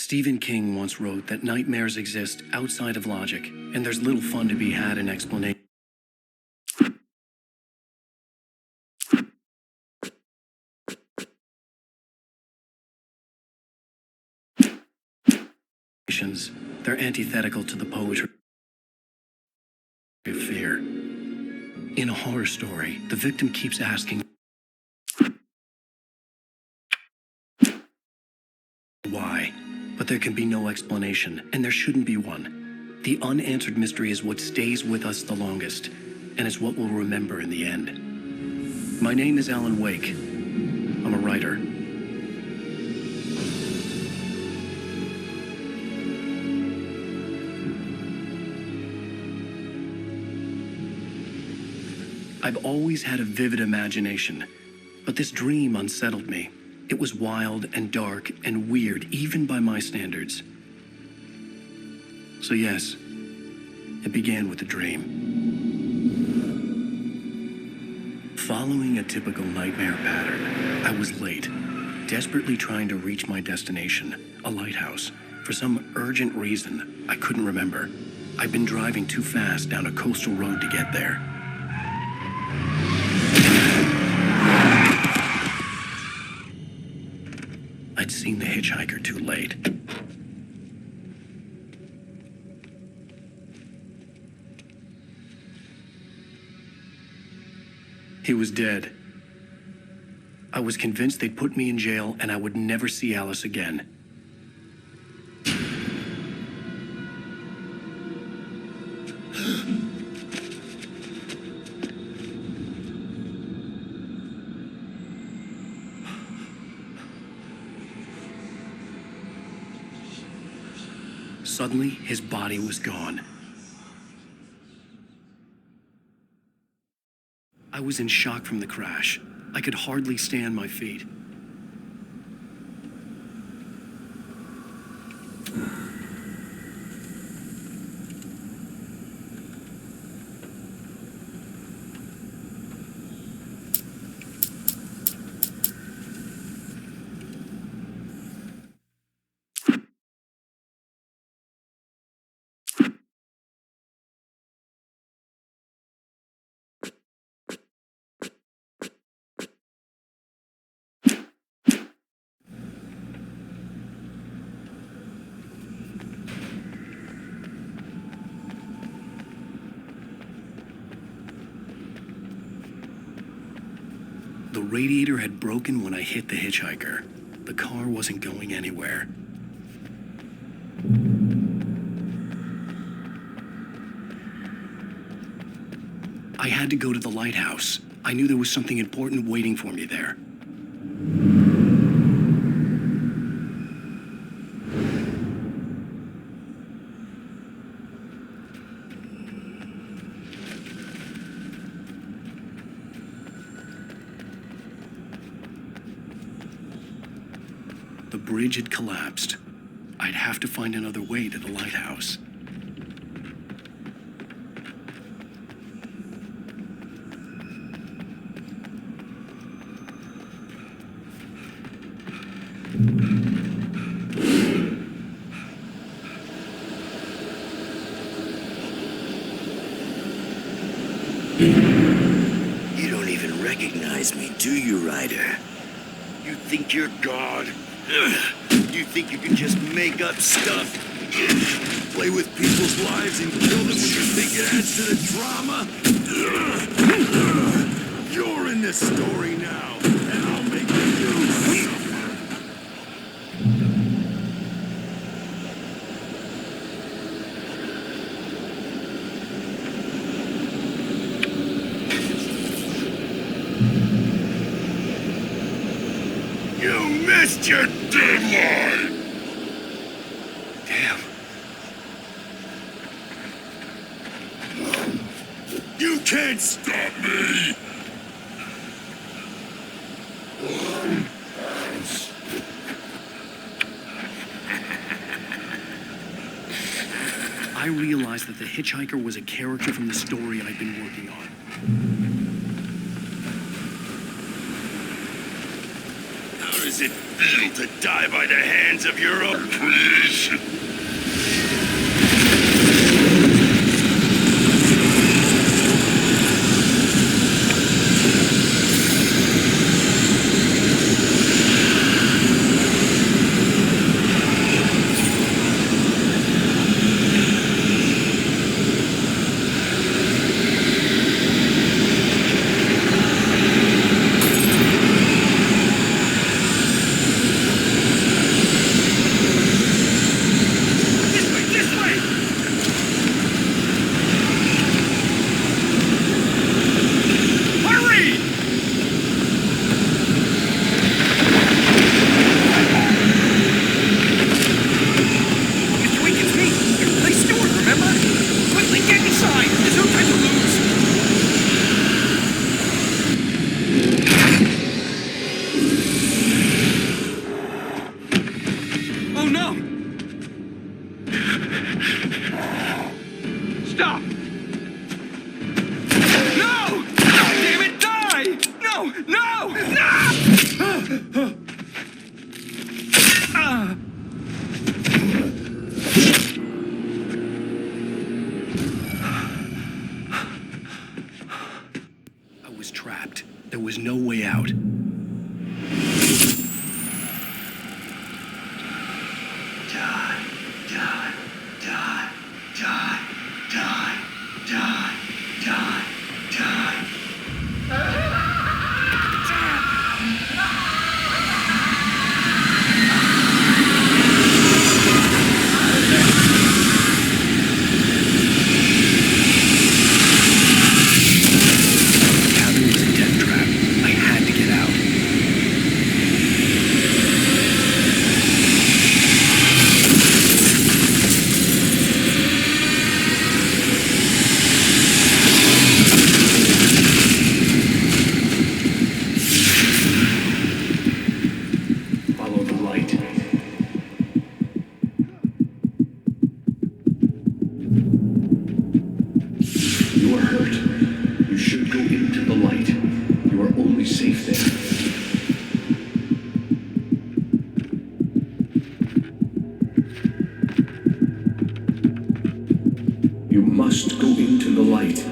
Stephen King once wrote that nightmares exist outside of logic, and there's little fun to be had in explanations. They're antithetical to the poetry of fear. In a horror story, the victim keeps asking why, but there can be no explanation, and there shouldn't be one. The unanswered mystery is what stays with us the longest, and is what we'll remember in the end. My name is Alan Wake. I'm a writer. I've always had a vivid imagination, but this dream unsettled me. It was wild and dark and weird, even by my standards. So yes, it began with a dream. Following a typical nightmare pattern, I was late, desperately trying to reach my destination, a lighthouse. For some urgent reason, I couldn't remember. I'd been driving too fast down a coastal road to get there. I'd seen the hitchhiker too late. He was dead. I was convinced they'd put me in jail and I would never see Alice again. Suddenly, his body was gone. I was in shock from the crash. I could hardly stay on my feet. The radiator had broken when I hit the hitchhiker. The car wasn't going anywhere. I had to go to the lighthouse. I knew there was something important waiting for me there. The bridge had collapsed. I'd have to find another way to the lighthouse. You don't even recognize me, do you, Ryder? You think you're God? You think you can just make up stuff? Play with people's lives and kill them when you think it adds to the drama? You're in this story now, and I'll make you suffer. You missed your deadline! Damn. You can't stop me! I realized that the hitchhiker was a character from the story I'd been working on. How does it feel to die by the hands of your own creation? Stop! No! Damn it, die! No! No! No! I was trapped. There was no way out. Die, die, die, die, die, die, die, die. The cabin was a death trap. I had to get out. Follow the light. You are hurt. You should go into the light. You are only safe there. You must go into the light.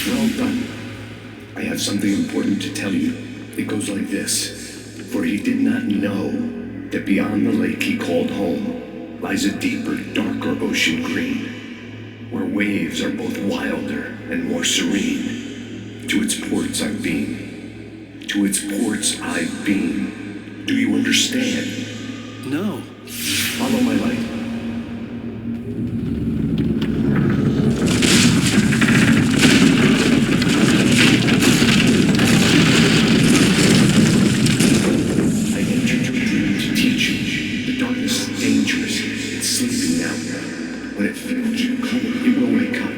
Well done. I have something important to tell you. It goes like this. For he did not know that beyond the lake he called home lies a deeper, darker ocean green, where waves are both wilder and more serene. To its ports I've been. To its ports I've been. Do you understand? No. Follow my light. I entered your dream to teach you. The darkness is dangerous. It's sleeping now. When it feels you coming, it will wake up.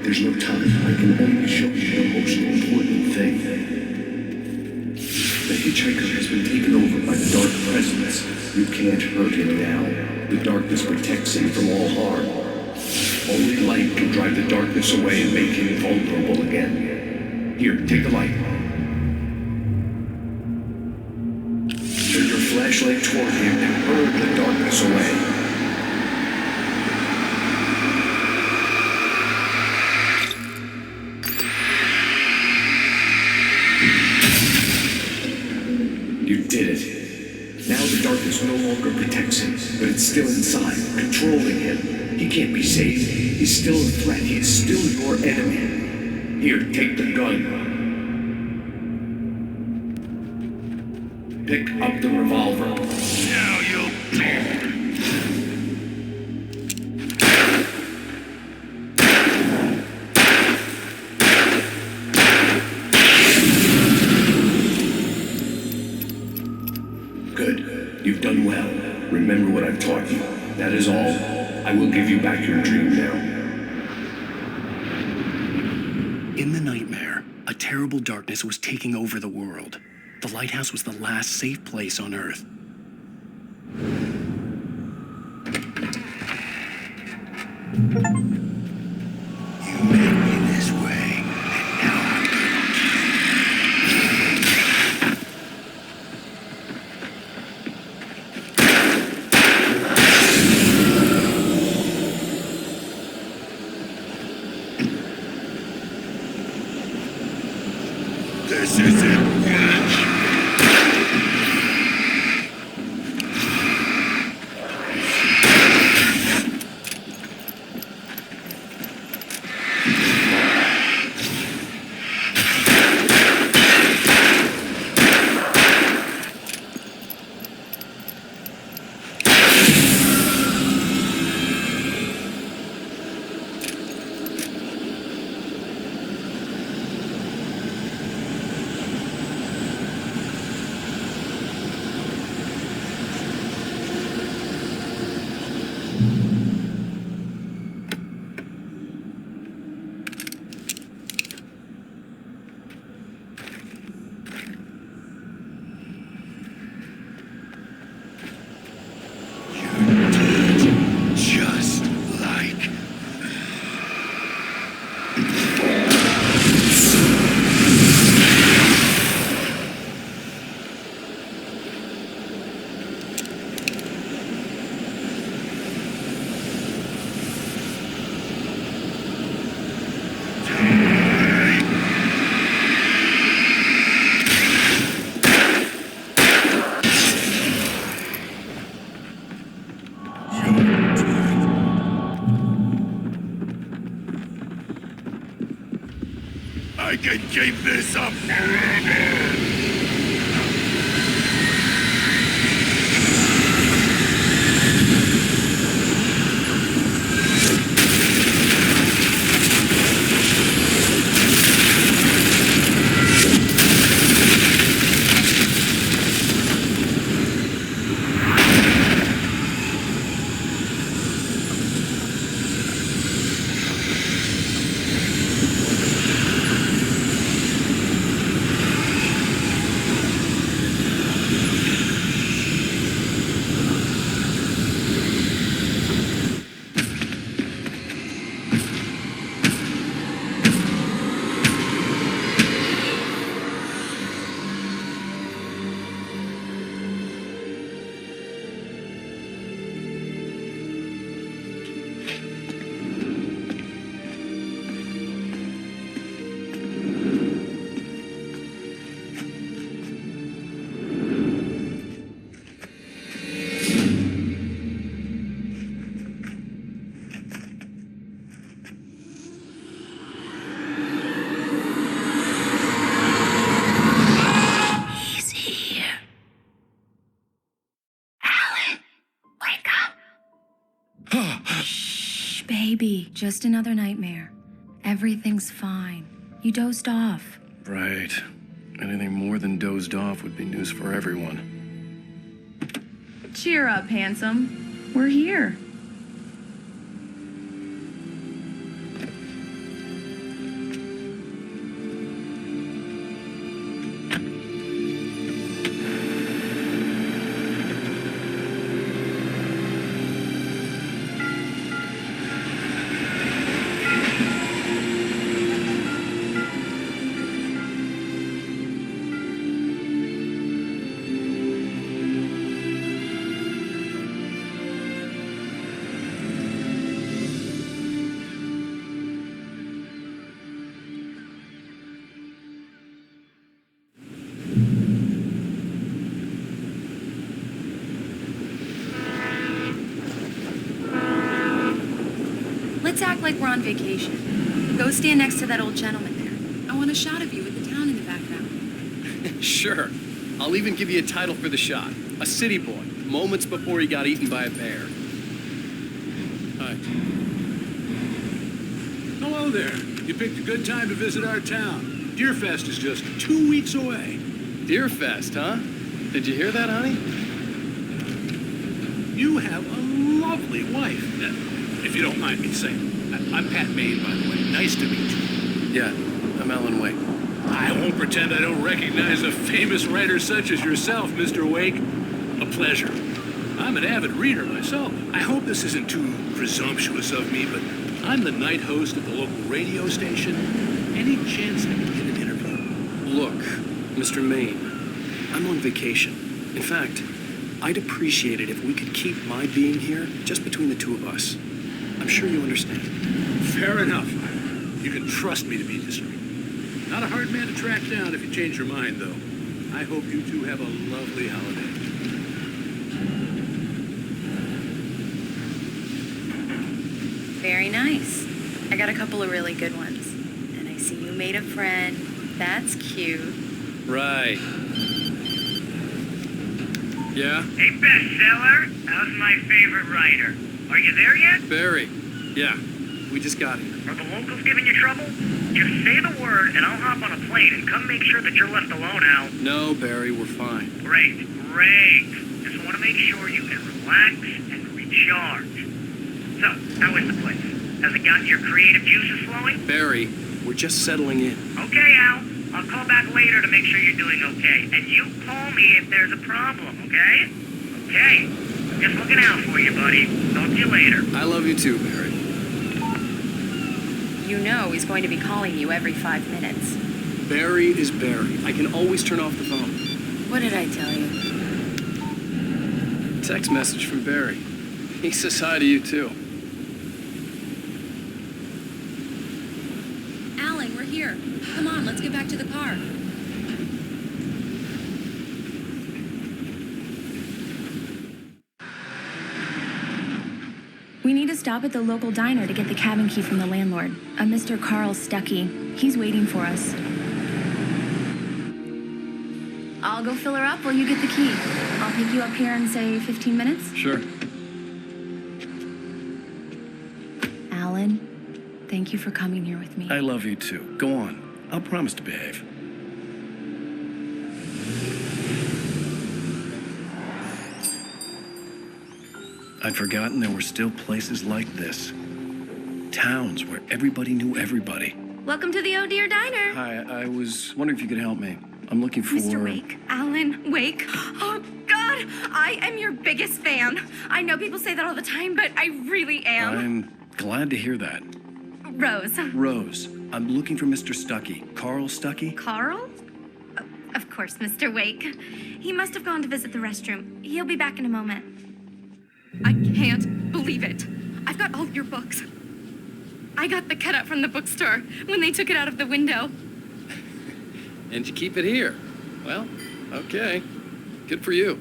There's no time. I can only show you the most important thing. The hitchhiker has been taken over by the dark presence. You can't hurt him now. The darkness protects him from all harm. Only light can drive the darkness away and make him vulnerable again. Here, take the light. Turn your flashlight toward him and burn the darkness away. You did it. Now the darkness no longer protects him, but it's still inside, controlling him. He can't be saved. He's still a threat. He is still your enemy. Here, take the gun. Pick up the revolver. Now you'll die. Good. You've done well. Remember what I've taught you. That is all. I will give you back your dream now. In the nightmare, a terrible darkness was taking over the world. The lighthouse was the last safe place on Earth. You made me this way, and now I'm gonna kill you. This is it. Just like... I can keep this up forever! Shh, baby. Just another nightmare. Everything's fine. You dozed off. Right. Anything more than dozed off would be news for everyone. Cheer up, handsome. We're here. Let's act like we're on vacation. Go stand next to that old gentleman there. I want a shot of you with the town in the background. Sure. I'll even give you a title for the shot. A city boy, moments before he got eaten by a bear. Hi. Hello there. You picked a good time to visit our town. Deerfest is just 2 weeks away. Deerfest, huh? Did you hear that, honey? You have a lovely wife. If you don't mind me saying. I'm Pat Maine, by the way. Nice to meet you. Yeah, I'm Alan Wake. I won't pretend I don't recognize a famous writer such as yourself, Mr. Wake. A pleasure. I'm an avid reader myself. I hope this isn't too presumptuous of me, but I'm the night host at the local radio station. Any chance I can get an interview? Look, Mr. Maine, I'm on vacation. In fact, I'd appreciate it if we could keep my being here just between the two of us. I'm sure you understand. Fair enough. You can trust me to be discreet. Not a hard man to track down if you change your mind, though. I hope you two have a lovely holiday. Very nice. I got a couple of really good ones. And I see you made a friend. That's cute. Right. Yeah? Hey, bestseller, how's my favorite writer? Are you there yet? Barry. Yeah, we just got here. Are the locals giving you trouble? Just say the word and I'll hop on a plane and come make sure that you're left alone, Al. No, Barry, we're fine. Great. Just want to make sure you can relax and recharge. So, how is the place? Has it gotten your creative juices flowing? Barry, we're just settling in. Okay, Al. I'll call back later to make sure you're doing okay. And you call me if there's a problem, okay? Okay. Just looking out for you, buddy. Talk to you later. I love you too, Barry. You know he's going to be calling you every 5 minutes. Barry is Barry. I can always turn off the phone. What did I tell you? Text message from Barry. He says hi to you too. Alan, we're here. Come on, let's get back to the car. We need to stop at the local diner to get the cabin key from the landlord, a Mr. Carl Stuckey. He's waiting for us. I'll go fill her up while you get the key. I'll pick you up here in, say, 15 minutes. Sure. Alan, thank you for coming here with me. I love you too. Go on. I'll promise to behave. I'd forgotten there were still places like this. Towns where everybody knew everybody. Welcome to the Oh Dear Diner. Hi, I was wondering if you could help me. I'm looking for... Mr. Wake. Alan Wake. Oh, God. I am your biggest fan. I know people say that all the time, but I really am. I'm glad to hear that. Rose. Rose, I'm looking for Mr. Stuckey. Carl Stuckey? Carl? Of course, Mr. Wake. He must have gone to visit the restroom. He'll be back in a moment. I can't believe it. I've got all your books. I got the cutout from the bookstore when they took it out of the window. And you keep it here. Well, okay. Good for you.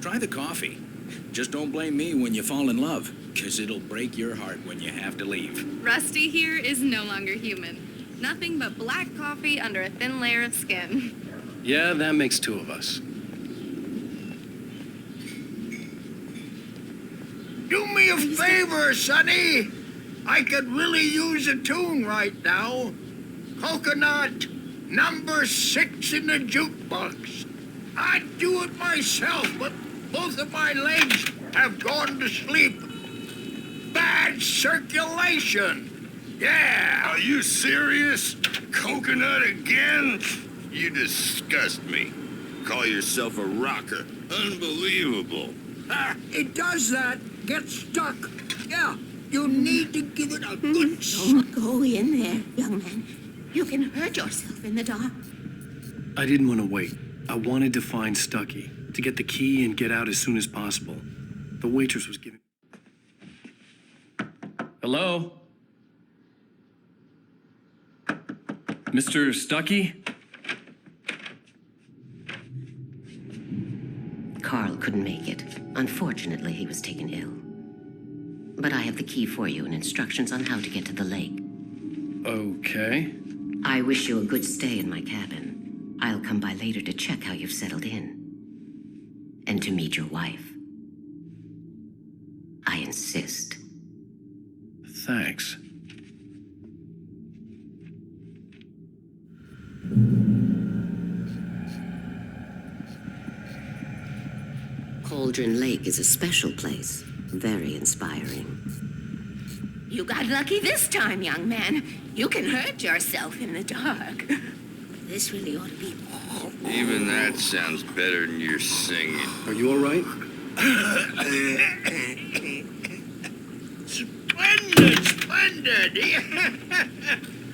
Try the coffee. Just don't blame me when you fall in love, 'cause it'll break your heart when you have to leave. Rusty here is no longer human. Nothing but black coffee under a thin layer of skin. Yeah, that makes two of us. Do me a favor, Sonny. I could really use a tune right now. Coconut, number 6 in the jukebox. I'd do it myself, but both of my legs have gone to sleep. Bad circulation. Yeah. Are you serious? Coconut again? You disgust me. Call yourself a rocker. Unbelievable. It does that. Get stuck. Yeah. You need to give it a good Don't go in there, young man. You can hurt yourself in the dark. I didn't want to wait. I wanted to find Stuckey, to get the key and get out as soon as possible. The waitress was giving... Hello? Mr. Stuckey? Carl couldn't make it. Unfortunately, he was taken ill. But I have the key for you and instructions on how to get to the lake. Okay. I wish you a good stay in my cabin. I'll come by later to check how you've settled in. And to meet your wife. I insist. Thanks. Cauldron Lake is a special place. Very inspiring. You got lucky this time, young man. You can hurt yourself in the dark. This really ought to be... Even that sounds better than your singing. Are you all right? Splendid.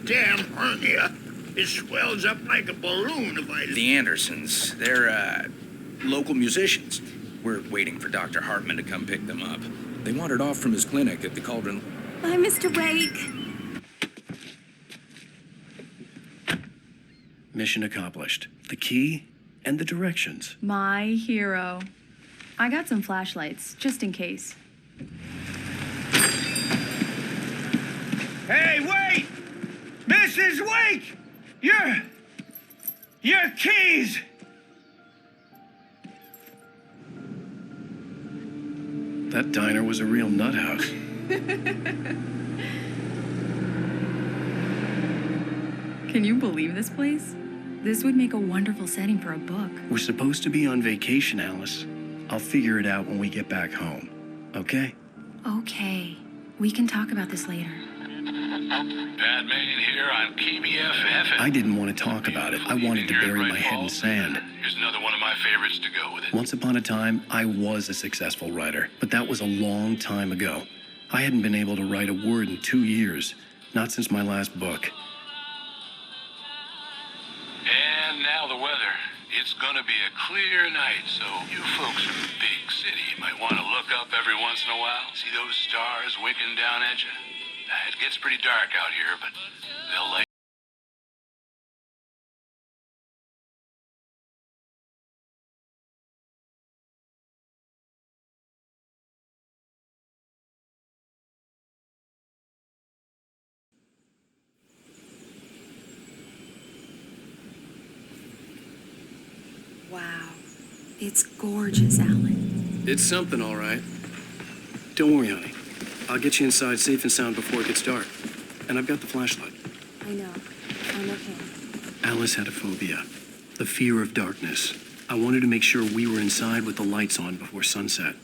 Damn hernia. It swells up like a balloon if I... The Andersons, they're, local musicians. We're waiting for Dr. Hartman to come pick them up. They wandered off from his clinic at the Cauldron. Bye, Mr. Wake. Mission accomplished. The key and the directions. My hero. I got some flashlights, just in case. Hey, wait! Mrs. Wake! Your keys! That diner was a real nut house. Can you believe this place? This would make a wonderful setting for a book. We're supposed to be on vacation, Alice. I'll figure it out when we get back home. Okay? Okay. We can talk about this later. Pat Main here on KBF-FM. I didn't want to talk about it. I wanted to bury my head in sand. Here's another one of my favorites to go with it. Once upon a time, I was a successful writer, but that was a long time ago. I hadn't been able to write a word in 2 years, not since my last book. And now the weather. It's gonna be a clear night, so you folks in the big city might want to look up every once in a while. See those stars winking down at you? It gets pretty dark out here, but they'll let Wow. It's gorgeous, Alan. It's something, all right. Don't worry, honey. I'll get you inside safe and sound before it gets dark. And I've got the flashlight. I know. I'm okay. Alice had a phobia. The fear of darkness. I wanted to make sure we were inside with the lights on before sunset.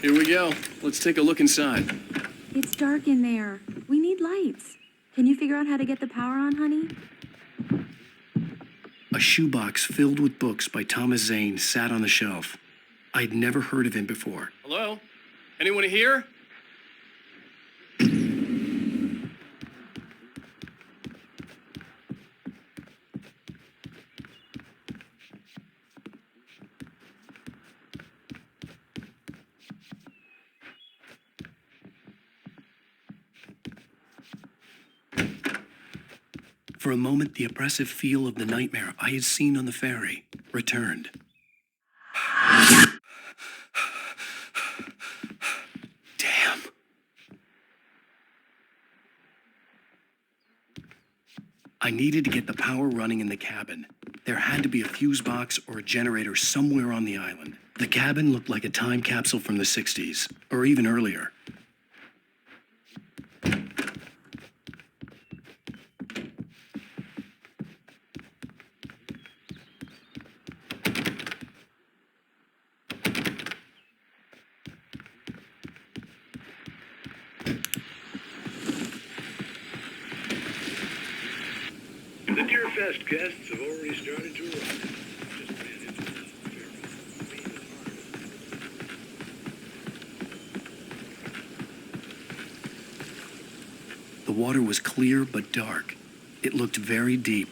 Here we go. Let's take a look inside. It's dark in there. We need lights. Can you figure out how to get the power on, honey? A shoebox filled with books by Thomas Zane sat on the shelf. I'd never heard of him before. Hello? Anyone here? For a moment, the oppressive feel of the nightmare I had seen on the ferry returned. Damn. I needed to get the power running in the cabin. There had to be a fuse box or a generator somewhere on the island. The cabin looked like a time capsule from the 60s, or even earlier. The Deerfest guests have already started to arrive. Just ran into the The water was clear but dark. It looked very deep.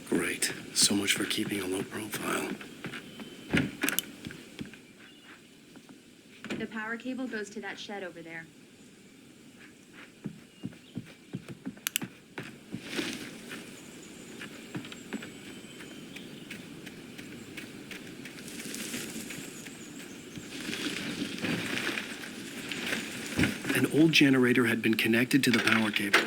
Great. So much for keeping a low profile. The power cable goes to that shed over there. An old generator had been connected to the power cable.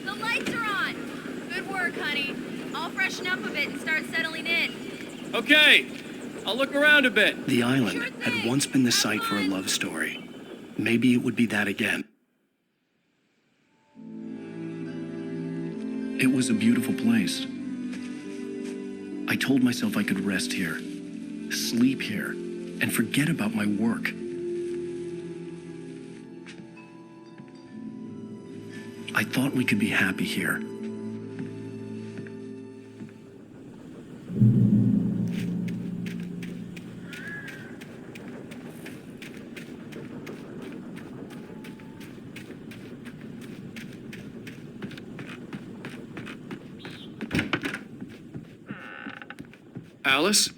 The lights are on! Good work, honey. I'll freshen up a bit and start settling in. Okay, I'll look around a bit. The island Sure thing. had once been the site for a love story. maybe it would be that again. It was a beautiful place. I told myself I could rest here, sleep here, and forget about my work. I thought we could be happy here. Alice?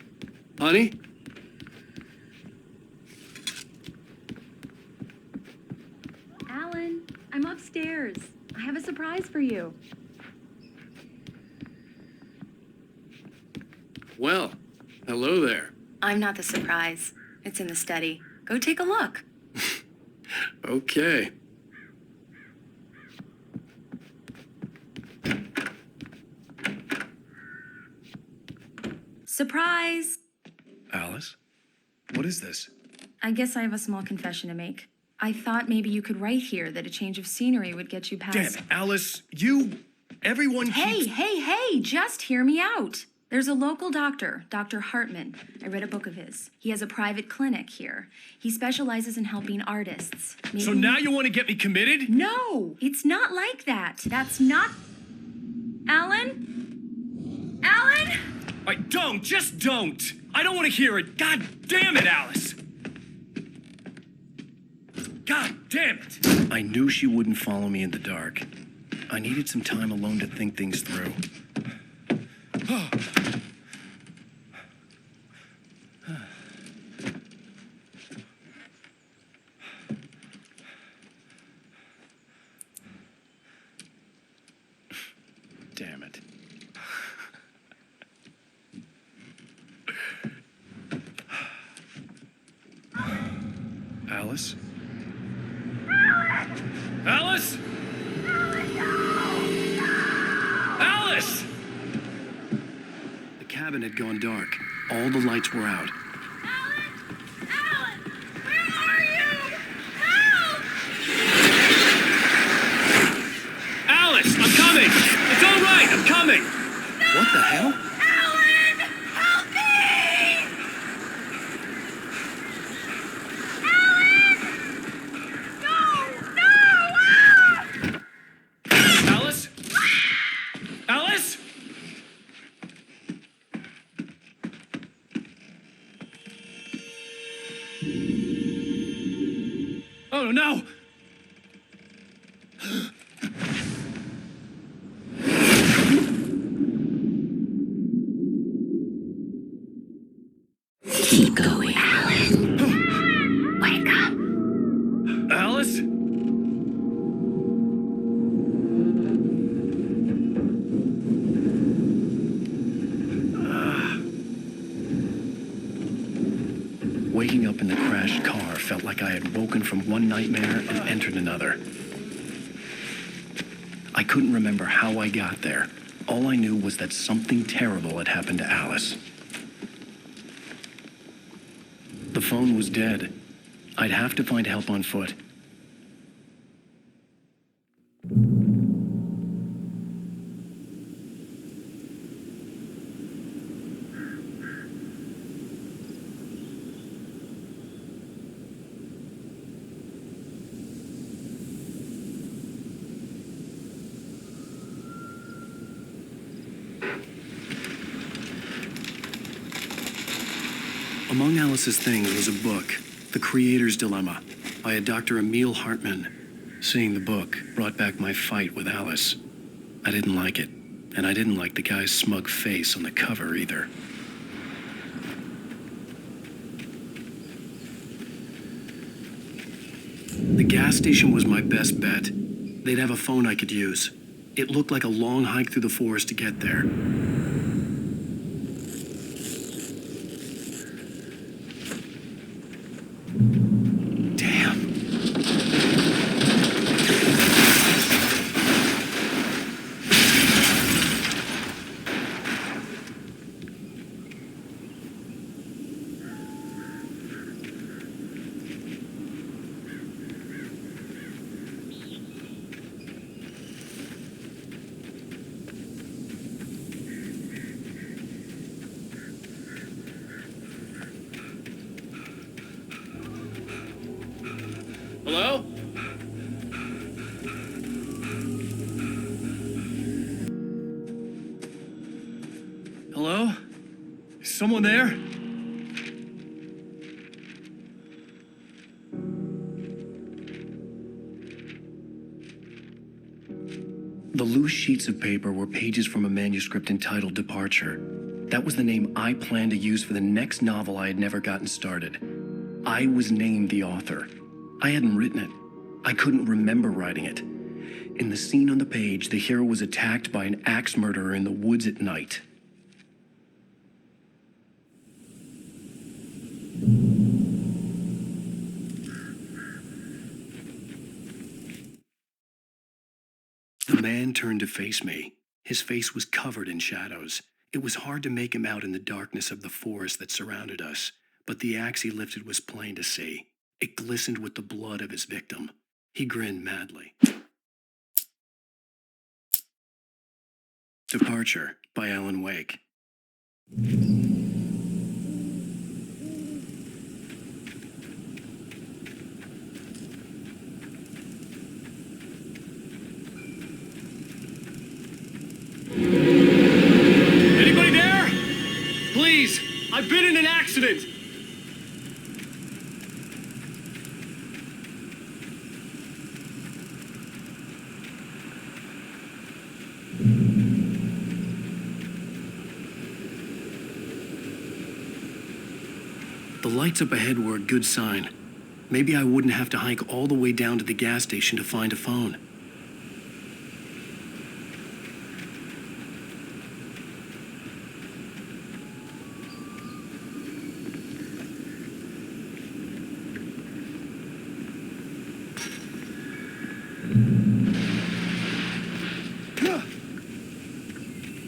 Honey? Alan, I'm upstairs. I have a surprise for you. Well, hello there. I'm not the surprise. It's in the study. Go take a look. Okay. Surprise! Alice? What is this? I guess I have a small confession to make. I thought maybe you could write here that a change of scenery would get you past... Damn it, Alice, everyone Hey, keeps... hey, just hear me out. There's a local doctor, Dr. Hartman. I read a book of his. He has a private clinic here. He specializes in helping artists. So now you want to get me committed? No, it's not like that. That's not... Alan? Alan? Just don't! I don't want to hear it. God damn it, Alice! God damn it! I knew she wouldn't follow me in the dark. I needed some time alone to think things through. Damn it. Alice? Alice? Alice! The cabin had gone dark. All the lights were out. Alan, where are you? Help! Alice, I'm coming! It's all right, I'm coming! What the hell? Alan, help me! Alan! No! Ah! Alice? Alice? Oh no! Keep going, Alan. Wake up. Alice? Waking up in the crashed car felt like I had woken from one nightmare and entered another. I couldn't remember how I got there. All I knew was that something terrible had happened to Alice. The phone was dead. I'd have to find help on foot. Among Alice's things was a book, The Creator's Dilemma, by a Dr. Emil Hartman. Seeing the book brought back my fight with Alice. I didn't like it, and I didn't like the guy's smug face on the cover either. The gas station was my best bet. They'd have a phone I could use. It looked like a long hike through the forest to get there. Hello? Hello? Is someone there? The loose sheets of paper were pages from a manuscript entitled Departure. That was the name I planned to use for the next novel I had never gotten started. I was named the author. I hadn't written it. I couldn't remember writing it. In the scene on the page, the hero was attacked by an axe murderer in the woods at night. The man turned to face me. His face was covered in shadows. It was hard to make him out in the darkness of the forest that surrounded us, but the axe he lifted was plain to see. It glistened with the blood of his victim. He grinned madly. Departure by Alan Wake. Anybody there? Please, I've been in an accident. The lights up ahead were a good sign. Maybe I wouldn't have to hike all the way down to the gas station to find a phone.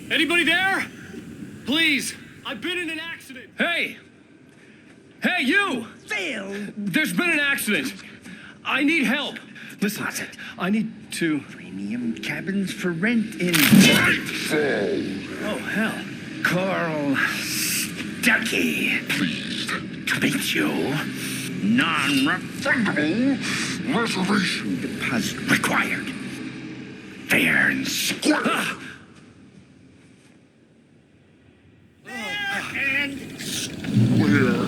Anybody there? Please, I've been in an accident. Hey! Hey, you! Phil! There's been an accident. I need help. Listen, I need to... Premium cabins for rent in... Oh, hell. Coral Stucky. Pleased to meet you. Non-refundable reservation deposit required. Fair and square. And square.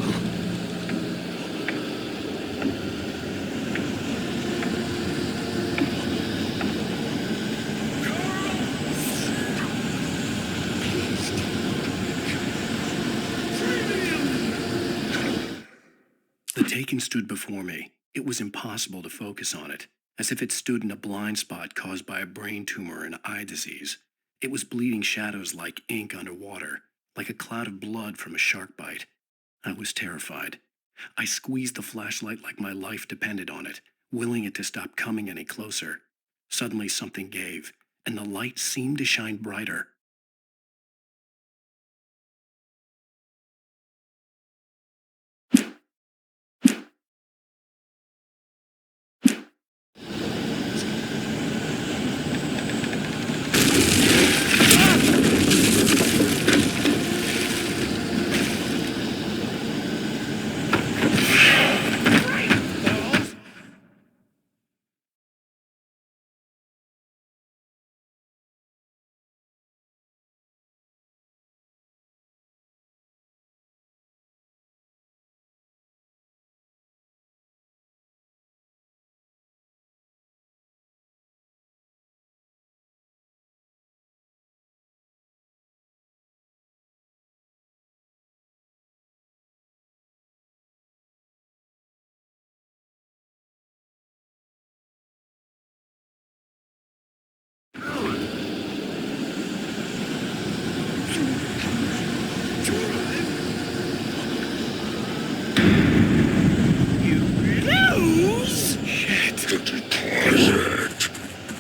The Taken stood before me. It was impossible to focus on it, as if it stood in a blind spot caused by a brain tumor and eye disease. It was bleeding shadows like ink underwater, like a cloud of blood from a shark bite. I was terrified. I squeezed the flashlight like my life depended on it, willing it to stop coming any closer. Suddenly something gave, and the light seemed to shine brighter.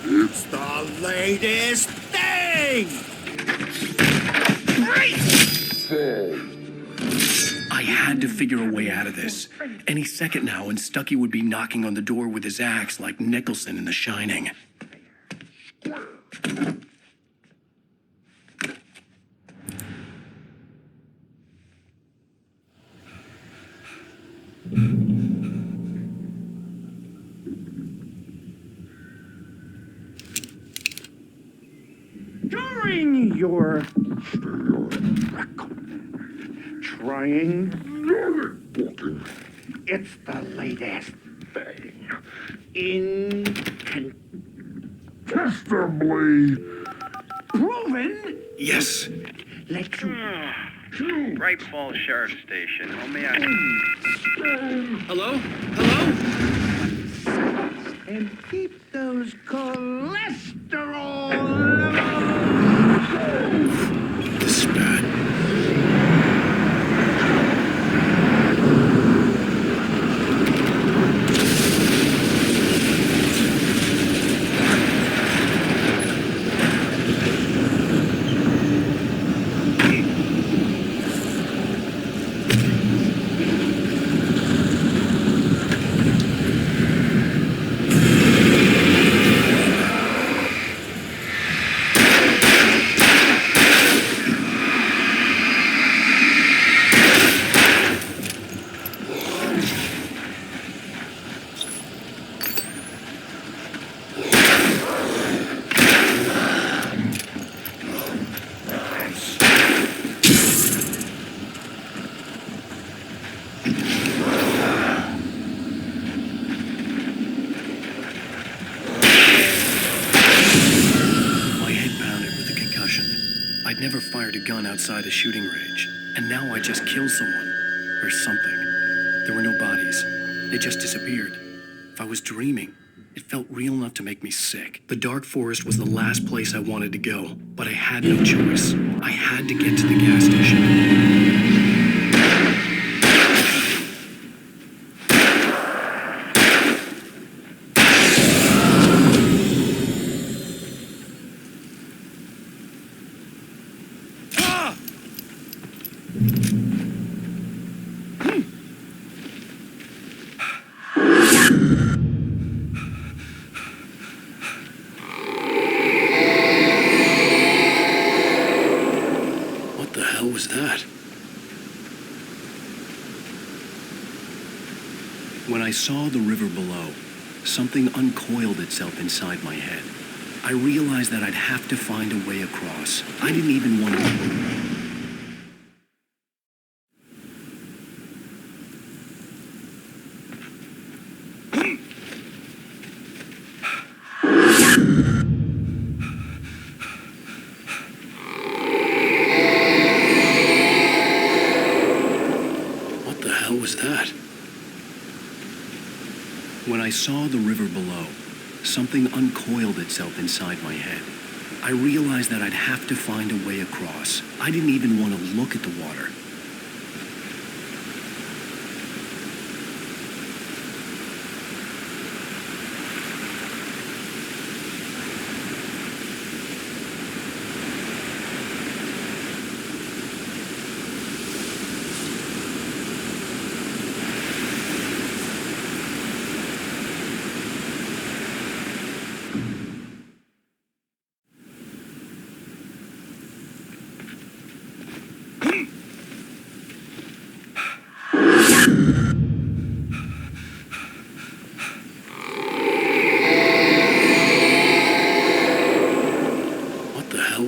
It's the latest thing! I had to figure a way out of this. Any second now, and Stucky would be knocking on the door with his axe like Nicholson in The Shining. You're trying. It's the latest thing. Incontestably proven. Yes. Let you. Bright Falls Sheriff Station. How may I... Hello? Hello? And keep those cholesterol levels. This is bad. I'd never fired a gun outside a shooting range, and now I just killed someone. Or something. There were no bodies. They just disappeared. If I was dreaming, it felt real enough to make me sick. The dark forest was the last place I wanted to go, but I had no choice. I had to get to the gas station. When I saw the river below, something uncoiled itself inside my head. I realized that I'd have to find a way across. I didn't even want to... What the hell was that? When I saw the river below, something uncoiled itself inside my head. I realized that I'd have to find a way across. I didn't even want to look at the water.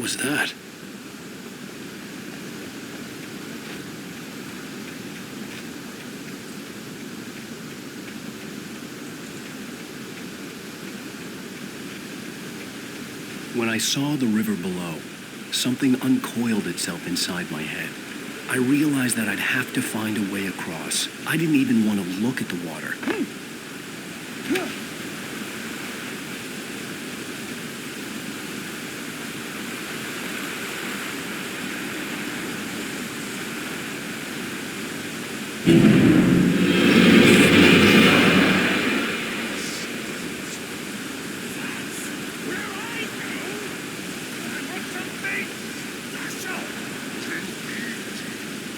Was that? When I saw the river below, something uncoiled itself inside my head. I realized that I'd have to find a way across. I didn't even want to look at the water.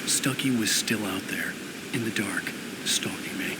Stucky was still out there, in the dark, stalking me.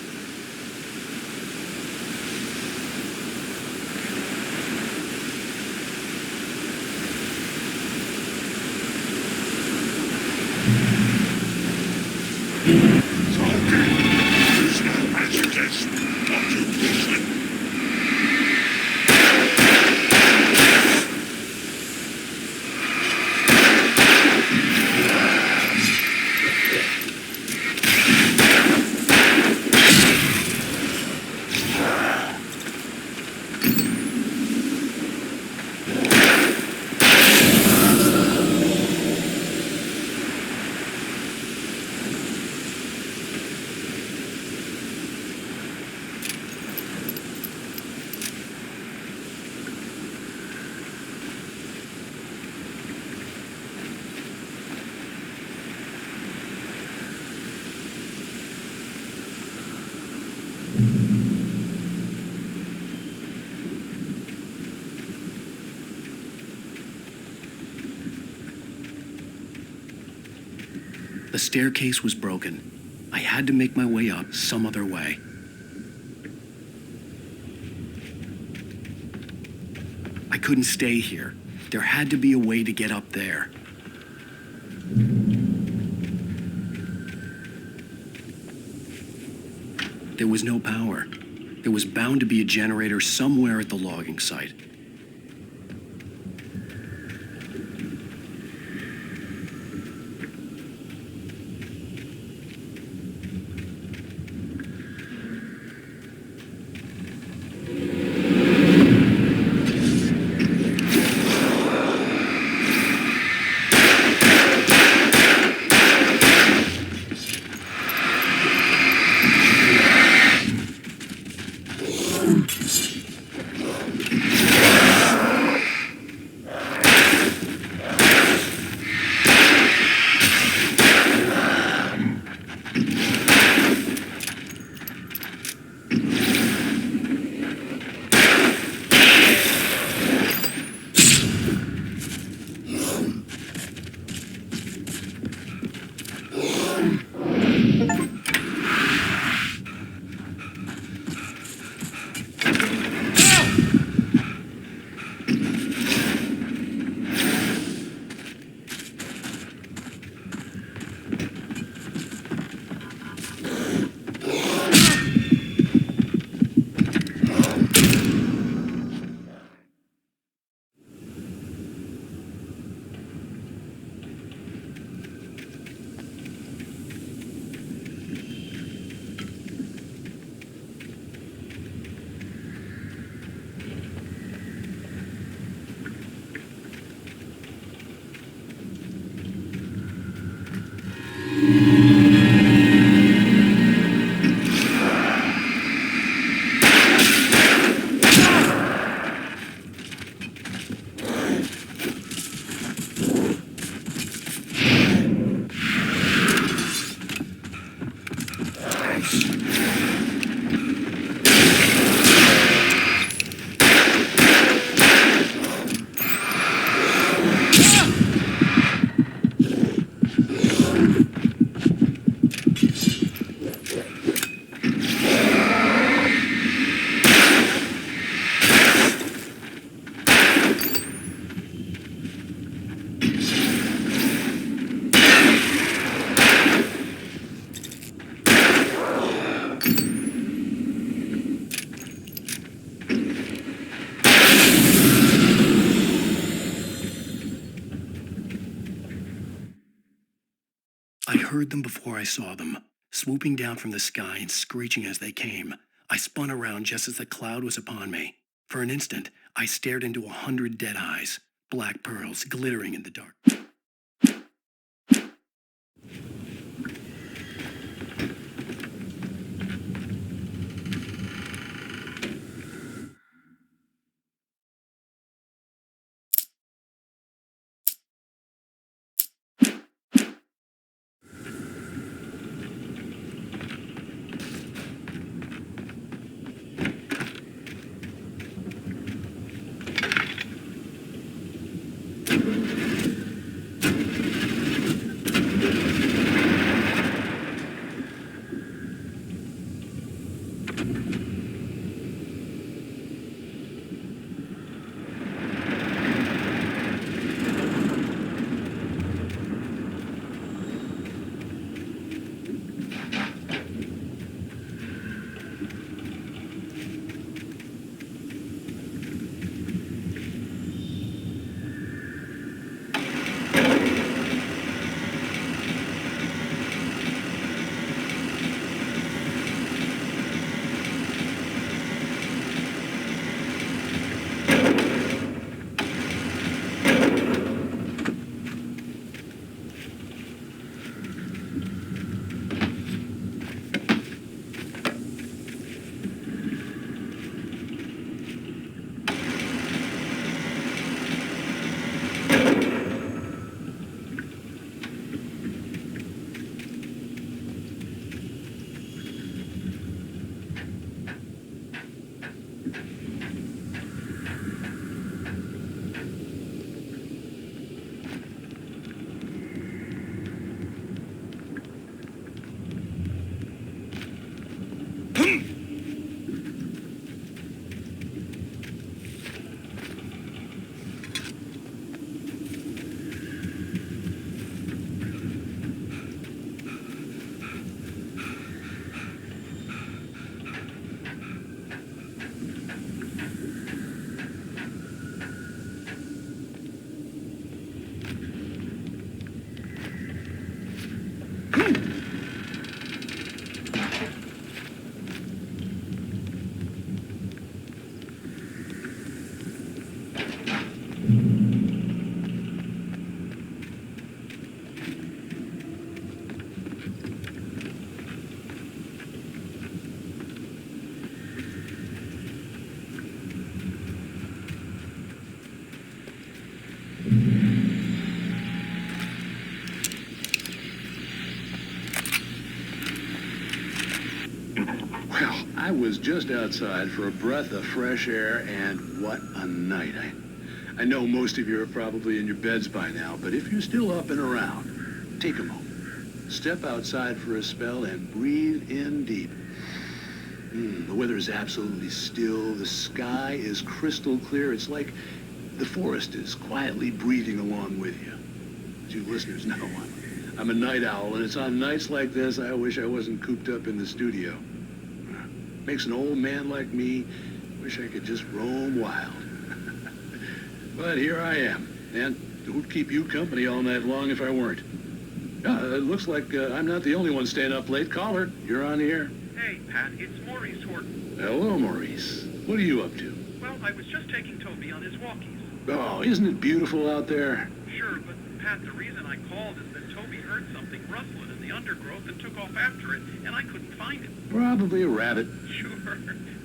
The staircase was broken. I had to make my way up some other way. I couldn't stay here. There had to be a way to get up there. There was no power. There was bound to be a generator somewhere at the logging site. I heard them before I saw them, swooping down from the sky and screeching as they came. I spun around just as the cloud was upon me. For an instant, I stared into 100 dead eyes, black pearls glittering in the dark. I was just outside for a breath of fresh air, and what a night. I know most of you are probably in your beds by now, but if you're still up and around, take a moment. Step outside for a spell and breathe in deep. The weather is absolutely still. The sky is crystal clear. It's like the forest is quietly breathing along with you. As you listeners know, I'm a night owl, and it's on nights like this I wish I wasn't cooped up in the studio. Makes an old man like me wish I could just roam wild. But here I am, and who'd keep you company all night long if I weren't? It looks like I'm not the only one staying up late. Caller, you're on the air. Hey, Pat, it's Maurice Horton. Hello, Maurice. What are you up to? Well, I was just taking Toby on his walkies. Oh, isn't it beautiful out there? Sure, but Pat, the reason I called is that Toby heard something rustling in the undergrowth and took off after it, and I couldn't find it. Probably a rabbit. Sure.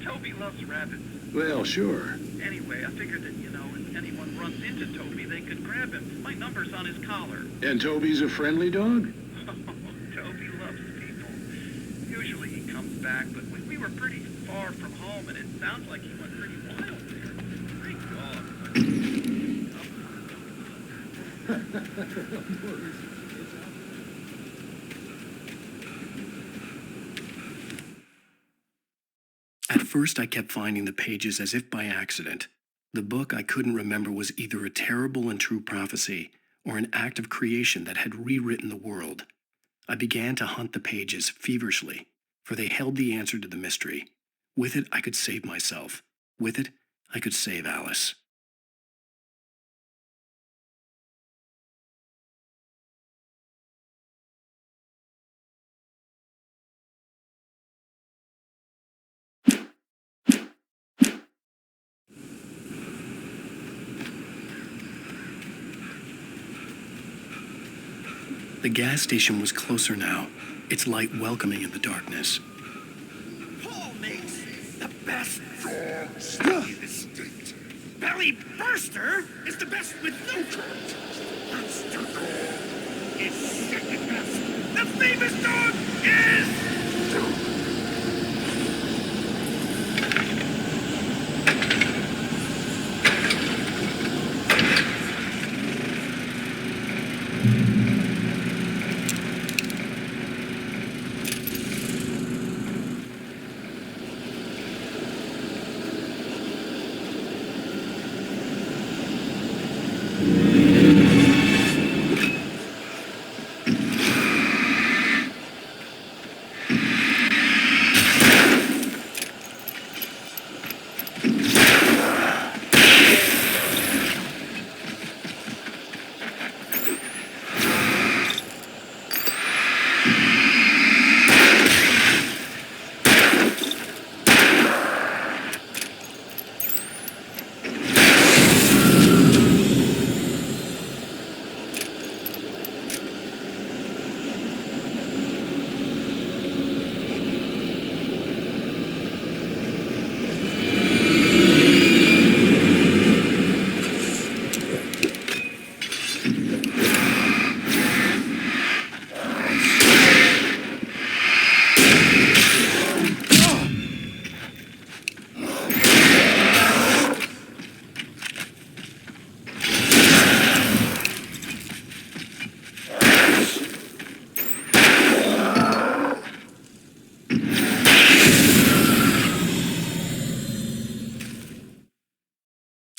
Toby loves rabbits. Well, sure. Anyway, I figured that, if anyone runs into Toby, they could grab him. My number's on his collar. And Toby's a friendly dog? Toby loves people. Usually he comes back, but we were pretty far from home, and it sounds like he went pretty wild there. Great dog. At first, I kept finding the pages as if by accident. The book I couldn't remember was either a terrible and true prophecy or an act of creation that had rewritten the world. I began to hunt the pages feverishly, for they held the answer to the mystery. With it, I could save myself. With it, I could save Alice. The gas station was closer now, its light welcoming in the darkness. Paul makes the best dog in the state. Belly Burster is the best with no coat. Monster Dog is second best. The famous dog is...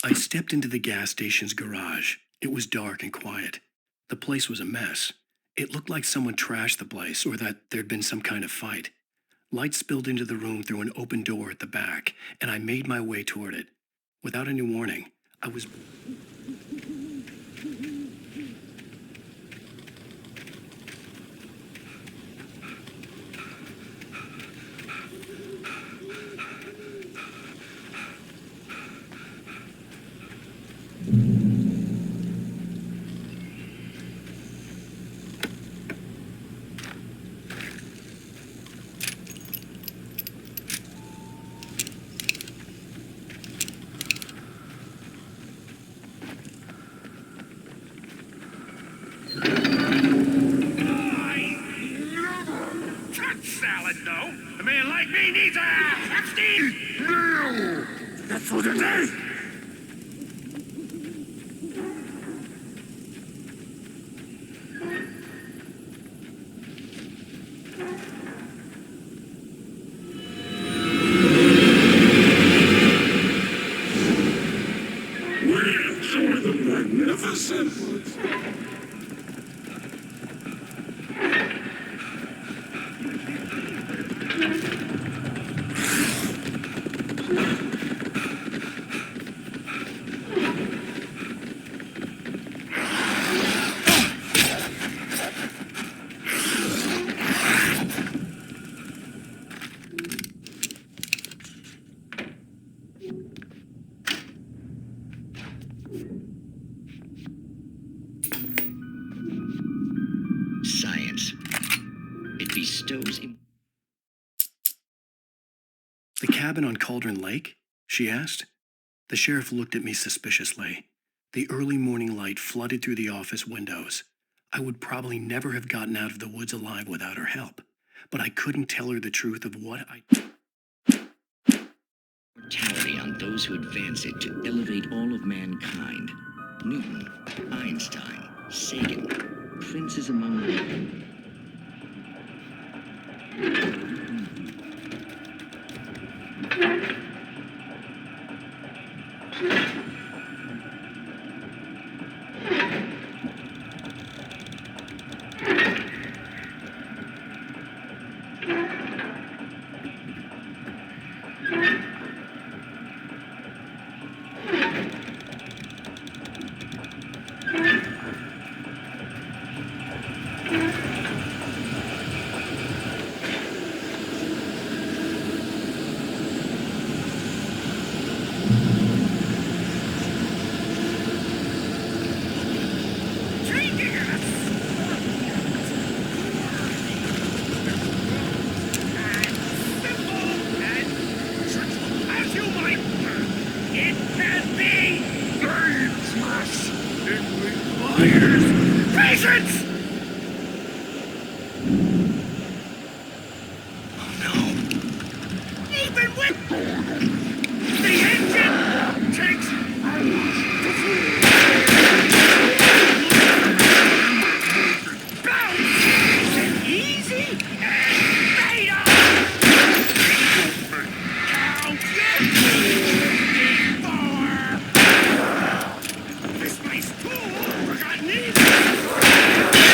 I stepped into the gas station's garage. It was dark and quiet. The place was a mess. It looked like someone trashed the place or that there'd been some kind of fight. Light spilled into the room through an open door at the back, and I made my way toward it. Without any warning, I was... Science. It bestows... The cabin on Cauldron Lake? She asked. The sheriff looked at me suspiciously. The early morning light flooded through the office windows. I would probably never have gotten out of the woods alive without her help, but I couldn't tell her the truth of what I... Mortality on those who advance it to elevate all of mankind. Newton, Einstein, Sagan, princes among them. Patience! Oh no. Even with the engine takes hours to fuel. Bounce! Is it easy? And made up! Count your before! This place too! I got needed!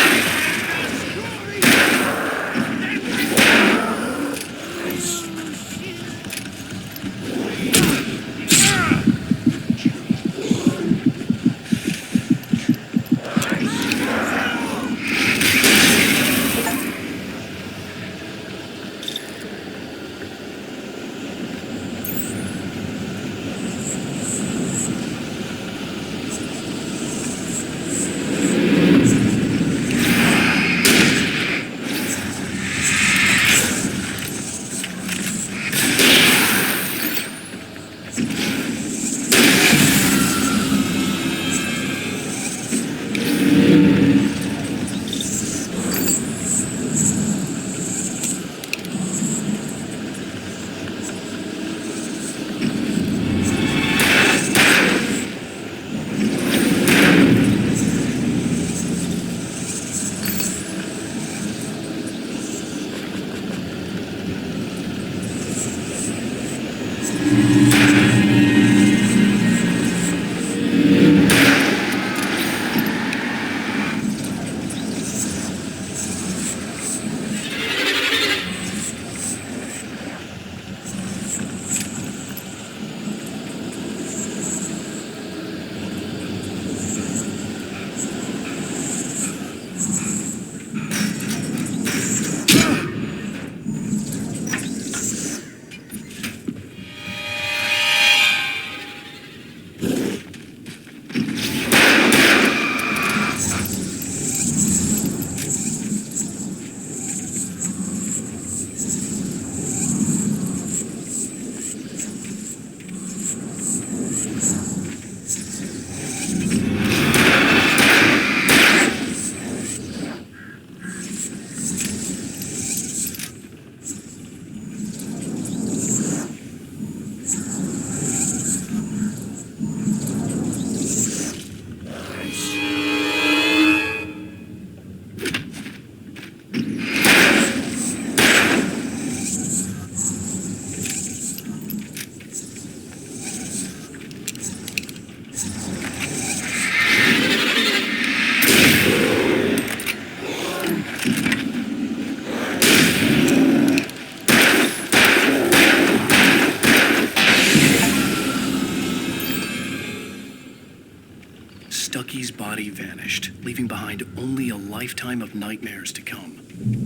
Stucky's body vanished, leaving behind only a lifetime of nightmares to come,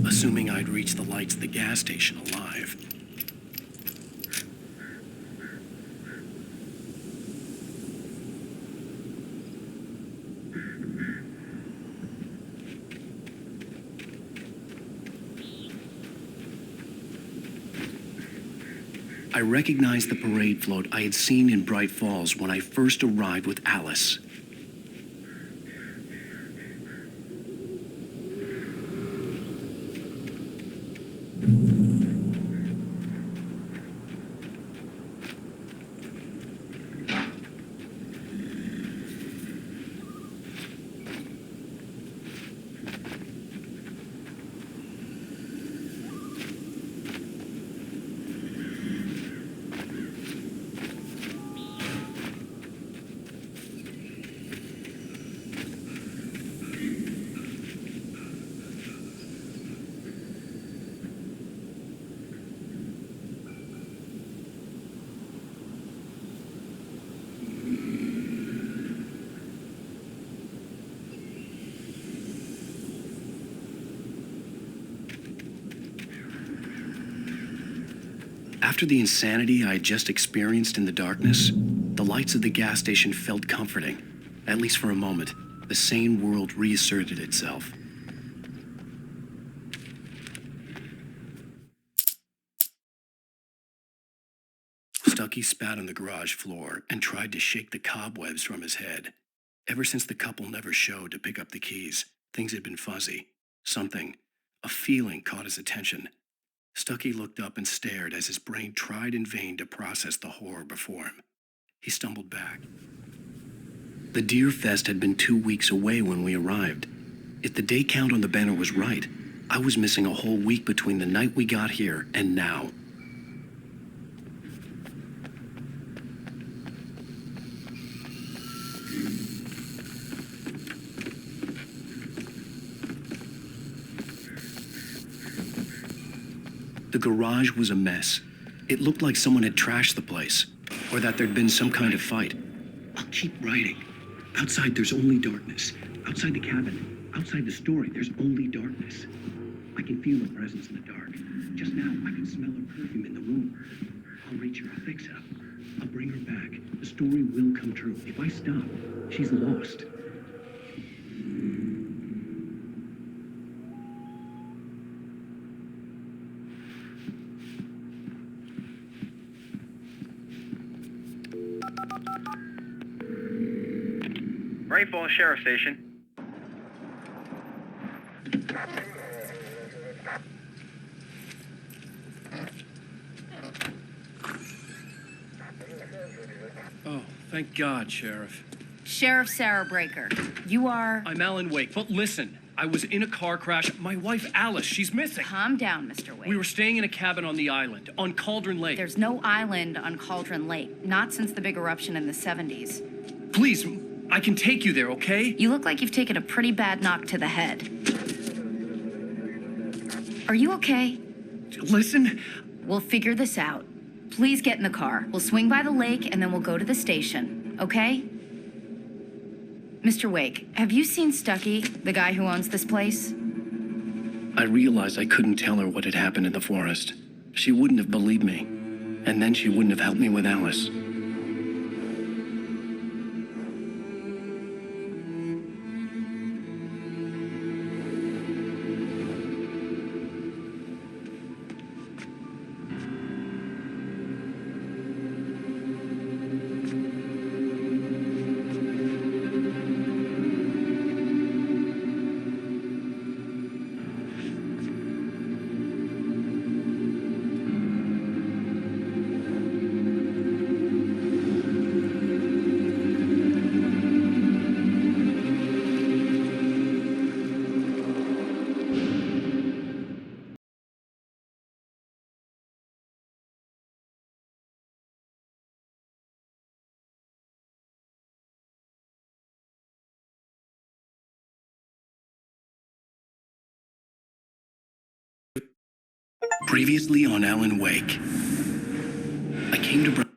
assuming I'd reached the lights of the gas station alive. I recognized the parade float I had seen in Bright Falls when I first arrived with Alice. After the insanity I had just experienced in the darkness, the lights of the gas station felt comforting. At least for a moment, the sane world reasserted itself. Stucky spat on the garage floor and tried to shake the cobwebs from his head. Ever since the couple never showed to pick up the keys, things had been fuzzy. Something, a feeling caught his attention. Stucky looked up and stared as his brain tried in vain to process the horror before him. He stumbled back. The Deer Fest had been 2 weeks away when we arrived. If the day count on the banner was right, I was missing a whole week between the night we got here and now. The garage was a mess. It looked like someone had trashed the place, or that there'd been some kind of fight. I'll keep writing. Outside, there's only darkness. Outside the cabin, outside the story, there's only darkness. I can feel her presence in the dark. Just now, I can smell her perfume in the room. I'll reach her, I'll fix it up. I'll bring her back. The story will come true. If I stop, she's lost. Great Falls Sheriff Station. Oh, thank God, Sheriff. Sheriff Sarah Breaker, you are... I'm Alan Wake, but listen, I was in a car crash. My wife, Alice, she's missing. Calm down, Mr. Wake. We were staying in a cabin on the island, on Cauldron Lake. There's no island on Cauldron Lake, not since the big eruption in the 70s. Please, I can take you there, okay? You look like you've taken a pretty bad knock to the head. Are you okay? Listen. We'll figure this out. Please get in the car. We'll swing by the lake and then we'll go to the station, okay? Mr. Wake, have you seen Stucky, the guy who owns this place? I realized I couldn't tell her what had happened in the forest. She wouldn't have believed me. And then she wouldn't have helped me with Alice. Previously on Alan Wake, I came to...